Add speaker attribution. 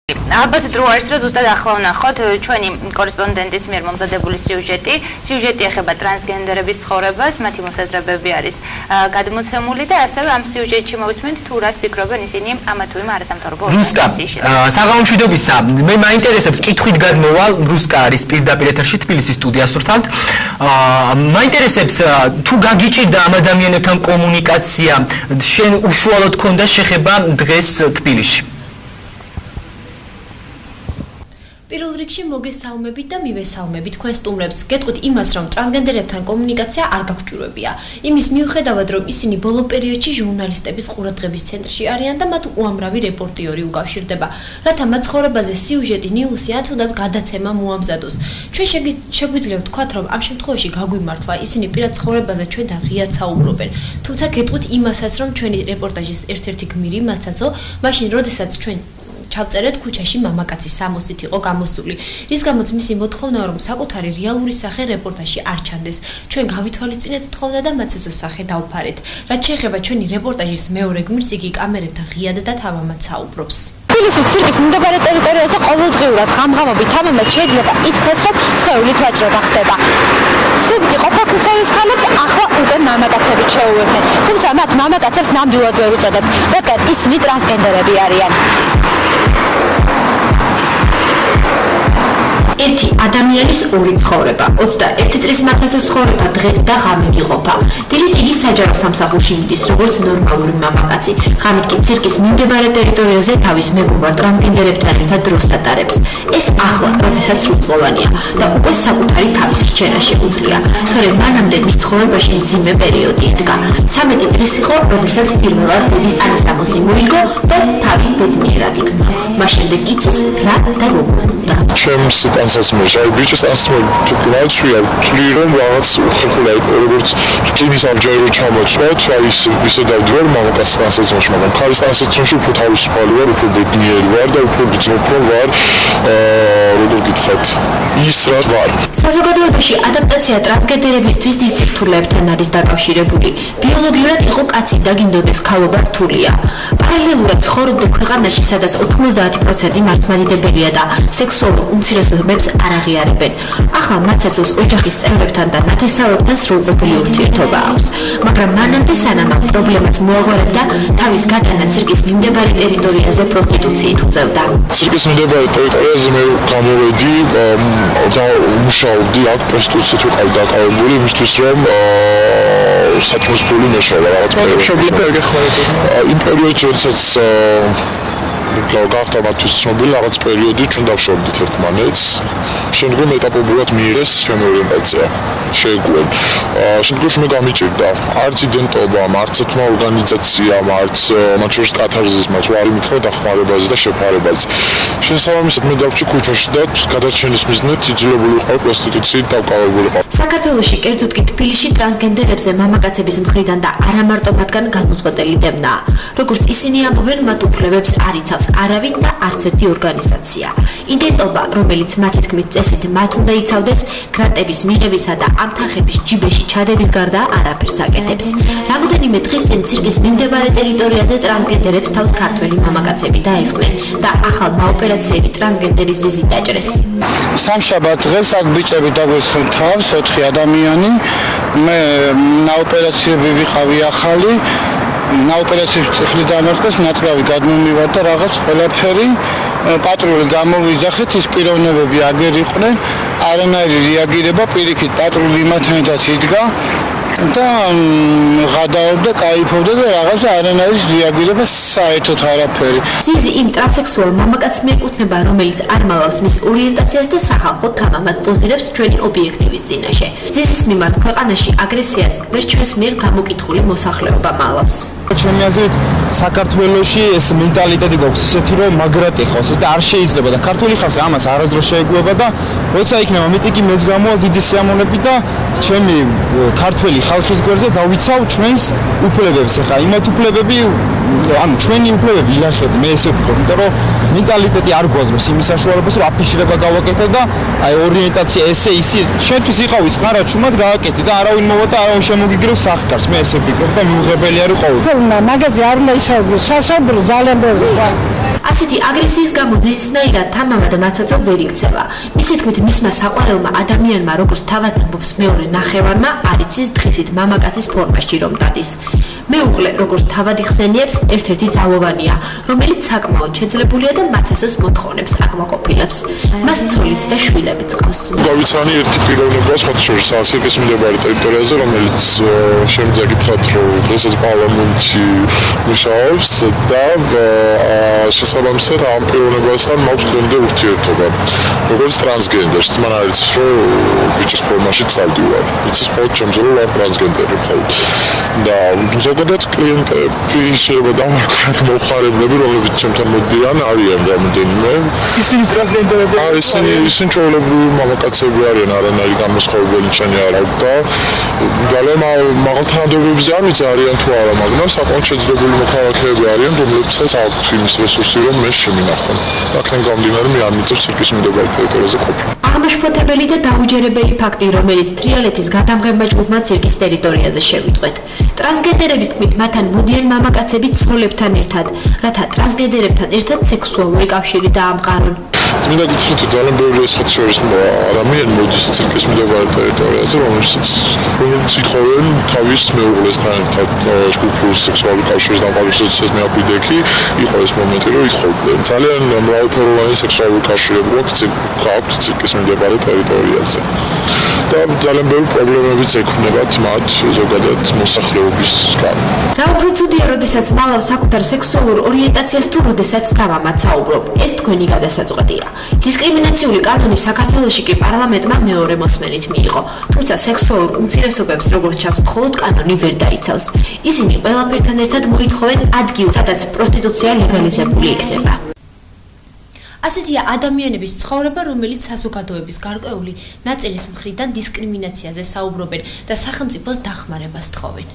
Speaker 1: ალბათ დრო არის რომ ზუსტად ახლა ვნახოთ ჩვენი კორესპონდენტის მიერ მომზადებული სიუჟეტი ეხება ტრანსგენდერების ცხოვრებას, მათი მოსაზრებები არის გადმოცემული და ასევე ამ სიუჟეტში მოვისმენთ თუ რას ფიქრობენ ისინი ამა თუ იმ არასამთავრობო ორგანიზაციის შესახებ.
Speaker 2: საღამო მშვიდობისა, მე მაინტერესებს კითხვით გადმოვალ რუსკა არის პირდაპირ ეთერში თბილისის სტუდიას ვრთავთ. მაინტერესებს თუ გაგიჭირდა ამ ადამიანებთან კომუნიკაცია, შენ უშუალოდ ქონდა შეხება დღეს თბილისში?
Speaker 3: პირველ რიგში მოგესალმებით და მივესალმებით თქვენ სტუმრებს. გეტყვით იმას, რომ ტრანსგენდერებთან კომუნიკაცია არ გაგჭირვებია. იმის მიუხედავად, რომ ისინი ბოლო პერიოდში ჟურნალისტების ყურადღების ცენტრში არიან და მათ უამრავი რეპორტიორი უკავშირდება, რათა მათ ცხოვრებაზე სიუჟეტი, ნიუსი ან თუნდაც გადაცემა მოამზადოს. ჩვენ შეგვიძლია ვთქვათ, რომ ამ შემთხვევაში გაგვიმართლა, ისინი პირად ცხოვრებაზე ჩვენთან ღიად საუბრობენ. თუმცა გეტყვით იმასაც, რომ ჩვენი რეპორტაჟის ერთ-ერთი გმირი მაცაცო, მაშინ როდესაც ჩვენ ჩავწერეთ ქუჩაში მამაკაცის სამოსით იყო გამოსული, რის გამოც მისი მოთხოვნა რომ საკუთარი რეალური სახე რეპორტაჟში არ ჩანდეს. ჩვენ გავითვალისწინეთ თხოვნა და მაცესოს სახე დავფარეთ. რაც შეეხება ჩვენი რეპორტაჟის მეორე გმირს, იგი კამერებთან ღიად და თამამად საუბრობს. თბილისის ცირკის მიმდებარე ტერიტორიაზე ყოველდღიურად ღამღამობით თამამად შეიძლება ითქვას, რომ სხეულით ვაჭრობა ხდება. სუბტი ყოფა ქუჩარის ხალხს ახლა უკვე მამაკაცებით შეუერთდნენ, თუმცა მათ მამაკაცებს ნამდვილად ვერ უწოდებთ, რადგან ისინი ტრანსგენდერები არიან. ერთი ადამიანის ორი ცხოვრება, 21 წლის მაცასოს ცხოვრება დღეს და ღამით იყოფა. დილით იგი საჯარო სამსახურში მიდის, როგორც ნორმალური მამაკაცი. ღამით კი ცირკის მიმდებარე ტერიტორიაზე თავის მეგობარ ტრანსგენდერებთან ერთად დროს ატარებს. ეს ახლა, როდესაც სრულწლოვანია და უკვე საკუთარი თავის რჩენა შეუძლია. თორემ მანამდე მის ცხოვრებაში მძიმე პერიოდი იდგა. 13 წლის იყო, როდესაც პირველად ბედის ტანისამოსი მოიგო და თავი ბედნიერად იქნა. მას შემდეგ იცის რა და როგორ უნდა.
Speaker 4: Biches asthma took clear was როგორც რკინის ამჯერად ჩამოწვათ, ის ისედავ დრო მამაკაცს ასეცონში, მაგრამ ქალის ასეცონში უფრო თავისუფალი ვარ, უფრო ბედნიერი ვარ და უფრო გრძნობ ვარ, როგორ გითხრათ, ის რა ვარ.
Speaker 3: საზოგადოებაში ადაპტაცია ტრანსგენდერებისთვის დიდ სირთულეებთან არის დაკავშირებული. ბიოლოგიურად იყო კაცი და გინდოდეს ქალობა რთულია. პარალელურად ცხოვრობდა ქვეყანაში, სადაც 90% მართლმადიდებელია და სექსუალურ უმცირესობებს არ აღიარებენ. ახლა მაცაცოს ოჯახის წევრებთან და ნათესავებთან სრულყოფილი ურთიერთობა აქვს, მაგრამ მანამდე სანამ ამ პრობლემას მოაგვარებდა, თავის გატანა ცირკის მიმდებარე ტერიტორიაზე პროსტიტუციით უწევდა.
Speaker 4: ცირკის მიმდებარე ტერიტორიაზე მე გამოვედი და მუშაობდი აქ პროსტიტუციით ვიყავი დაკავებული, იმისთვის რომ საჭმლის ფული მეშოვა რაღაც იმ პერიოდში, როდესაც გახდა მათთვის ცნობილი რაღაც პერიოდი, ჩვენ დავშორდით ერთმანეთს. შემდგომ ეტაპობრივად მიიღეს ჩემი ორიენტაცია. შეეგუენ. შემდგომში მე გამიჭირდა არც იდენტობამ, არც ეთნო ორგანიზაციამ, არც მათ შორის კათარზისმაც ვარ მითხრა დახმარებაზე და შეფარებაზე. შესაბამისად მე დავრჩი ქუჩაში და გადარჩენის მიზნით იძულებული ვიყავ პროსტიტუციით დავკავებულიყავ.
Speaker 3: საქართველოში, კერძოდ კი თბილისში ტრანსგენდერებზე მამაკაცების მხრიდან და არა მარტო მათგან გადმოწყვეტილი დევნაა. როგორც ისინი ამბობენ, მათ უფლებებს არ იცავს არავინ და არც ერთი ორგანიზაცია. იდენტობა, რომელიც მათი თქმით წესით მათ უნდა იცავდეს, გრანტების მიღებისა და ამ თანხების ჯიბეში ჩადების გარდა არაფერს აკეთებს. რამოდენიმე დღის წინ ცირკის მიმდებარე ტერიტორიაზე ტრანსგენდერებს თავს ქართველი მამაკაცები დაესხნენ და ახალ ოპერაციები ტრანსგენდერის ზიზით დაჭრეს.
Speaker 5: სამშაბათ დღეს აქ ბიჭები დაგვესხნენ თავს 4 ადამიანი. მე ოპერაციები ვიყავი ახალი. ოპერაციების წიხლი დამარხეს, ნაწლავი გადმომივარ და რაღაც ყველაფერი პატრული გამოვიძახეთ, ის პიროვნებები აგერ იყვნენ, არანაირი რეაგირება, პირიქით პატრული იმათთან იდგა და გადაობდა, кайფობდა და რაღაც არანაირი რეაგირება საერთოდ არაფერი.
Speaker 3: ზიზი იმ ტრანსექსუალ მამაკაცს მიეკუთვნება, რომელიც არ მალავს მის ორიენტაციას და სახალხო თამამად პოზირებს ჩვენი ობიექტივის წინაშე. ზიზის მიმართ ქვეყანაში აგრესიას ვერჩვენს მიერ გამოკითხული მოსახლეობა მალავს.
Speaker 6: ჩემი აზრით საქართველოში ეს მენტალიტეტი გვაქვს ისეთი რომ მაგრატი ხავს ეს და არ შეიძლება და ქართული ხალხი ამას არასდროს შეეგუება და როცა იქნება მიტინგი მეც გამოვალ დიდი სიამოვნებით და ჩემი ქართველი ხალხის გვერდზე დავიცავ ჩვენს უფლებებს. ახლა იმათ უფლებები ანუ ჩვენი უფლებები იახეთ, მე ესე ვფიქრობ, იმიტომ რომ მენტალიტეტი არ გვაქვს იმის საშუალებას რომ აფიშირება გავაკეთო და აი ორიენტაცია ესე ისი შენთვის იყავი წყარა ჩუმად გააკეთე და არავინ მოვა და არავინ შემოგიგროვ სახკარს. მე ესე ვფიქრობ და მიუღებელი არის ყოველთვის.
Speaker 7: მაგაზე არ უნდა ისაუბრო, სასაუბრო ძალიან ბევრი.
Speaker 3: ასეთი აგრესიის გამო ზიზისნაირად თამამად მაცოცო ვერ იქცევა. მისი თქმით, მისმა საყვარელმა ადამიანმა, როგორც თავად ამბობს მეორე ნახევარმა, არ იცის დღისით მამაკაცის ფორმაში რომ დადის. მეუღლე, როგორც თავად იხსენიებს, ერთ-ერთი ძალოვანია, რომელიც საკმაოდ შეძლებულია და მაცესოს მოთხოვნებს აკმაყოფილებს. მას ცოლიც და შვილებიც ყავს.
Speaker 4: გავიცანი ერთი პიროვნება, სხვათა შორის ასაკის მიმდებარე ტერიტორიაზე, რომელიც შემძეგითად რომ დღესაც პარლამენტში მუშაობს და შესაბამისად ამ პიროვნებასთან მაქვს დღემდე ურთიერთობა. როგორც ტრანსგენდერს, მან არ იცის რომ ბიჭის ფორმაში წავდივარ. იცის მხოლოდ ჩემზე რომ ვარ ტრანსგენდერი მხოლოდ. და ზოგადად კლიენტები შეიძლება დავარქვათ მოხარებლები, რომლებიც ჩემთან მოდიან, არიან რამდენიმე.
Speaker 6: ისინი ტრანსგენდერები
Speaker 4: ისინი ჩვეულებრივი მამაკაცები არიან, არანაირი განმასხვავებელი ნიჭანი არ აქვს და ძალიან მაღალ თანამდებობებზე არ ვიცი არიან თუ არა, მაგრამ საკმაოდ შეძლებული მოქალაქეები არიან, რომლებსაც აქვს იმის რესურსი, რომ მე შემინახონ. აქედან გამომდინარე, მე არ მიწევს ცირკის მიმდებარე ტერიტორიაზე ყოფნა.
Speaker 3: აღმაშფოთებელი და დაუჯერებელი ფაქტი, რომელიც თრიალეთის გადამღებმა ჯგუფმა ცირკის ტერიტორიაზე შევიტყვეთ. ტრანსგენდერების თქმით, მათთან მოდიან მამაკაცები ცოლებთან ერთად, რათა ტრანსგენდერებთან ერთად სექსუალური კავშირი დაამყარონ.
Speaker 4: წმინდა გითხრით, ძალიან ბევრი სხვათა შორის ადამიანი მოდის ცირკის მიმდებარე ტერიტორიაზე, რომელიც ითხოვენ თავის მეუღლესთან ერთად ჯგუფურ სექსუალურ კავშირის დამყარებას, ეს მეაფიდექი იყო ეს მომენტი, რომ ითხოვდნენ. ძალიან მრავალფეროვანი სექსუალური კავშირები გაქვთ ცირკის მიმდებარე ტერიტორიაზე. და ძალიან ბევრი პრობლემებიც ექმნებათ მათ ზოგადად მოსახლეობისგან.
Speaker 3: რა უფრო ცუდია, როდესაც მალავ საკუთარ სექსუალურ ორიენტაციას თუ როდესაც თავამაც საუბრობ. ეს თქვენი გადასაწყვეტია. დისკრიმინაციული კანონი საქართველოში კი პარლამენტმა მეორე მოსმენით მიიღო, თუმცა სექსუალურ უმცირესობებს როგორც ჩანს მხოლოდ კანონი ვერ დაიცავს. ისინი ყველაფერთან ერთად მოითხოვენ ადგილს, სადაც პროსტიტუცია ლეგალიზებული იქნება. ასეთია ადამიანების ცხოვრება, რომელიც საზოგადოების გარკვეული ნაწილის მხრიდან დისკრიმინაციაზე საუბრობენ და სახელმწიფოს დახმარებას თხოვენ.